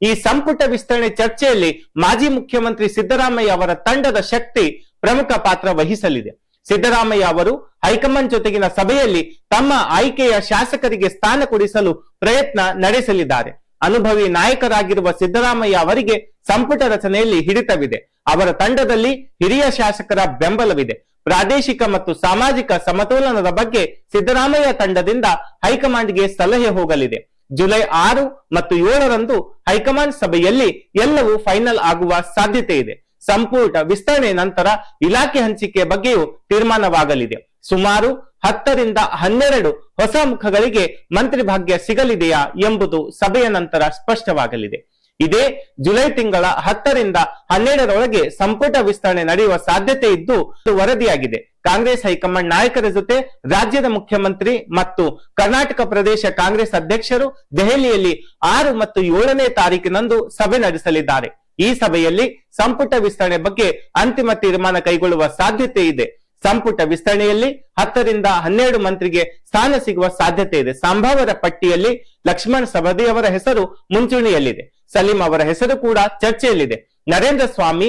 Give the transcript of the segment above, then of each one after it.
ಈ ಸಂಪುಟ ವಿಸ್ತರಣೆ ಚರ್ಚೆಯಲ್ಲಿ ಮಾಜಿ ಮುಖ್ಯಮಂತ್ರಿ ಸಿದ್ದರಾಮಯ್ಯ ಅವರ ತಂಡದ ಶಕ್ತಿ ಪ್ರಮುಖ ಪಾತ್ರ ವಹಿಸಲಿದೆ. ಸಿದ್ದರಾಮಯ್ಯ ಅವರು ಹೈಕಮಾಂಡ್ ಜೊತೆಗಿನ ಸಭೆಯಲ್ಲಿ ತಮ್ಮ ಆಯ್ಕೆಯ ಶಾಸಕರಿಗೆ ಸ್ಥಾನ ಕೊಡಿಸಲು ಪ್ರಯತ್ನ ನಡೆಸಲಿದ್ದಾರೆ. ಅನುಭವಿ ನಾಯಕರಾಗಿರುವ ಸಿದ್ದರಾಮಯ್ಯ ಅವರಿಗೆ ಸಂಪುಟ ರಚನೆಯಲ್ಲಿ ಹಿಡಿತವಿದೆ. ಅವರ ತಂಡದಲ್ಲಿ ಹಿರಿಯ ಶಾಸಕರ ಬೆಂಬಲವಿದೆ. ಪ್ರಾದೇಶಿಕ ಮತ್ತು ಸಾಮಾಜಿಕ ಸಮತೋಲನದ ಬಗ್ಗೆ ಸಿದ್ದರಾಮಯ್ಯ ತಂಡದಿಂದ ಹೈಕಮಾಂಡ್ಗೆ ಸಲಹೆ ಹೋಗಲಿದೆ. ಜುಲೈ 6 ಮತ್ತು 7ರಂದು ಹೈಕಮಾಂಡ್ ಸಭೆಯಲ್ಲಿ ಎಲ್ಲವೂ ಫೈನಲ್ ಆಗುವ ಸಾಧ್ಯತೆ ಇದೆ. ಸಂಪುಟ ವಿಸ್ತರಣೆ ನಂತರ ಇಲಾಖೆ ಹಂಚಿಕೆ ಬಗ್ಗೆಯೂ ತೀರ್ಮಾನವಾಗಲಿದೆ. ಸುಮಾರು 10 ರಿಂದ 12 ಹೊಸ ಮುಖಗಳಿಗೆ ಮಂತ್ರಿ ಭಾಗ್ಯ ಸಿಗಲಿದೆಯಾ ಎಂಬುದು ಸಭೆಯ ನಂತರ ಸ್ಪಷ್ಟವಾಗಲಿದೆ. ಇದೇ ಜುಲೈ ತಿಂಗಳ 10 ರಿಂದ 12ರೊಳಗೆ ಸಂಪುಟ ವಿಸ್ತರಣೆ ನಡೆಯುವ ಸಾಧ್ಯತೆ ಇದ್ದು ವರದಿಯಾಗಿದೆ. ಕಾಂಗ್ರೆಸ್ ಹೈಕಮಾಂಡ್ ನಾಯಕರ ಜೊತೆ ರಾಜ್ಯದ ಮುಖ್ಯಮಂತ್ರಿ ಮತ್ತು ಕರ್ನಾಟಕ ಪ್ರದೇಶ ಕಾಂಗ್ರೆಸ್ ಅಧ್ಯಕ್ಷರು ದೆಹಲಿಯಲ್ಲಿ 6 ಮತ್ತು 7ನೇ ತಾರೀಕಿನಂದು ಸಭೆ ನಡೆಸಲಿದ್ದಾರೆ. ಈ ಸಭೆಯಲ್ಲಿ ಸಂಪುಟ ವಿಸ್ತರಣೆ ಬಗ್ಗೆ ಅಂತಿಮ ತೀರ್ಮಾನ ಕೈಗೊಳ್ಳುವ ಸಾಧ್ಯತೆ ಇದೆ. ಸಂಪುಟ ವಿಸ್ತರಣೆಯಲ್ಲಿ 10 ರಿಂದ 12 ಮಂತ್ರಿಗೆ ಸ್ಥಾನ ಸಿಗುವ ಸಾಧ್ಯತೆ ಇದೆ. ಸಂಭಾವ್ಯರ ಪಟ್ಟಿಯಲ್ಲಿ ಲಕ್ಷ್ಮಣ್ ಸವದಿ ಅವರ ಹೆಸರು ಮುಂಚೂಣಿಯಲ್ಲಿದೆ. ಸಲೀಂ ಅವರ ಹೆಸರು ಕೂಡ ಚರ್ಚೆಯಲ್ಲಿದೆ. ನರೇಂದ್ರ ಸ್ವಾಮಿ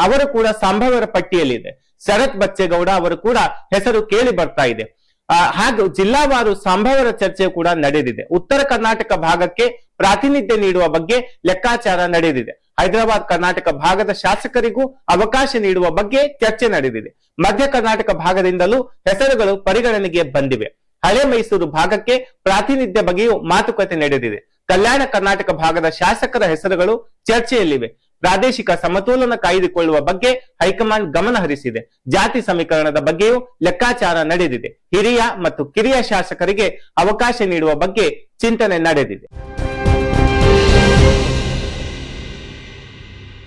ಅವರು ಕೂಡ ಸಂಭಾವ್ಯರ ಪಟ್ಟಿಯಲ್ಲಿದೆ. ಶರತ್ ಬಚ್ಚೇಗೌಡ ಅವರು ಕೂಡ ಹೆಸರು ಕೇಳಿ ಬರ್ತಾ ಇದೆ. ಹಾಗೂ ಜಿಲ್ಲಾವಾರು ಸಂಭಾವ್ಯರ ಚರ್ಚೆ ಕೂಡ ನಡೆದಿದೆ. ಉತ್ತರ ಕರ್ನಾಟಕ ಭಾಗಕ್ಕೆ ಪ್ರಾತಿನಿಧ್ಯ ನೀಡುವ ಬಗ್ಗೆ ಲೆಕ್ಕಾಚಾರ ನಡೆದಿದೆ. ಹೈದರಾಬಾದ್ ಕರ್ನಾಟಕ ಭಾಗದ ಶಾಸಕರಿಗೂ ಅವಕಾಶ ನೀಡುವ ಬಗ್ಗೆ ಚರ್ಚೆ ನಡೆದಿದೆ. ಮಧ್ಯ ಕರ್ನಾಟಕ ಭಾಗದಿಂದಲೂ ಹೆಸರುಗಳು ಪರಿಗಣನೆಗೆ ಬಂದಿವೆ. ಹಳೆ ಮೈಸೂರು ಭಾಗಕ್ಕೆ ಪ್ರಾತಿನಿಧ್ಯ ಬಗ್ಗೆಯೂ ಮಾತುಕತೆ ನಡೆದಿದೆ. ಕಲ್ಯಾಣ ಕರ್ನಾಟಕ ಭಾಗದ ಶಾಸಕರ ಹೆಸರುಗಳು ಚರ್ಚೆಯಲ್ಲಿವೆ. ಪ್ರಾದೇಶಿಕ ಸಮತೋಲನ ಕಾಯ್ದುಕೊಳ್ಳುವ ಬಗ್ಗೆ ಹೈಕಮಾಂಡ್ ಗಮನ ಹರಿಸಿದೆ. ಜಾತಿ ಸಮೀಕರಣದ ಬಗ್ಗೆಯೂ ಲೆಕ್ಕಾಚಾರ ನಡೆದಿದೆ. ಹಿರಿಯ ಮತ್ತು ಕಿರಿಯ ಶಾಸಕರಿಗೆ ಅವಕಾಶ ನೀಡುವ ಬಗ್ಗೆ ಚಿಂತನೆ ನಡೆದಿದೆ.